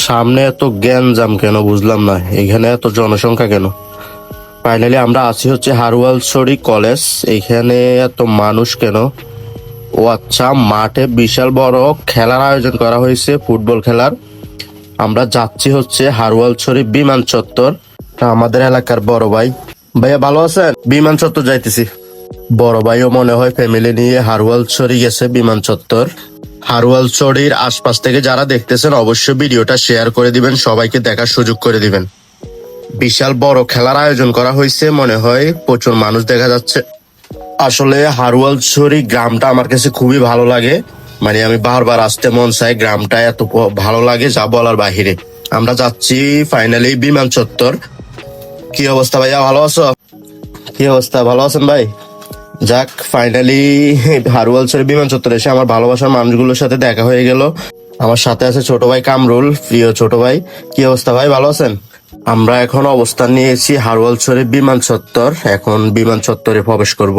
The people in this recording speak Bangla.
সামনে এত গ্যাঞ্জাম কেন বুঝলাম না, এখানে এত জনসংখ্যা কেন? ফাইনালি আমরা আছি হচ্ছে হারওয়ালছড়ি কলেজ। এইখানে এত মানুষ কেন? ও আচ্ছা, মাঠে বিশাল বড় খেলার আয়োজন করা হয়েছে, ফুটবল খেলার। আমরা যাচ্ছি হচ্ছে হারওয়ালছড়ি বিমান চত্বর। তা আমাদের এলাকার বড় ভাই, ভাইয়া ভালো আছেন? বিমান চত্বর যাইতেছি। বড় ভাইও মনে হয় ফ্যামিলি নিয়ে হারওয়ালছড়ি গেছে বিমান চত্বর। হারওয়ালছড়ির আশপাশ থেকে যারা দেখতেছেন অবশ্যই ভিডিওটা শেয়ার করে দিবেন, সবাইকে দেখার সুযোগ করে দিবেন। বিশাল বড় খেলার আয়োজন করা হয়েছে, মনে হয় প্রচুর মানুষ দেখা যাচ্ছে। আসলে হারওয়ালছড়ি গ্রামটা আমার কাছে খুবই ভালো লাগে, মানে আমি বারবার আসতে মন চাই। গ্রামটা এত ভালো লাগে যা বলার বাহিরে। আমরা যাচ্ছি ফাইনালি বিমান চত্বর। কি অবস্থা ভাইয়া, ভালো আছো? কি অবস্থা, ভালো আছেন ভাই? যাক, ফাইনালি হারওয়ালছড়ি বিমান চত্বরে এসে আমার ভালোবাসার মানুষগুলোর সাথে দেখা হয়ে গেল। আমার সাথে আছে ছোট ভাই কামরুল, প্রিয় ছোট ভাই। কি অবস্থা ভাই, ভালো আছেন? আমরা এখন অবস্থান নিয়েছি হারওয়ালছড়ি বিমান চত্বর। এখন বিমান চত্বরে প্রবেশ করব।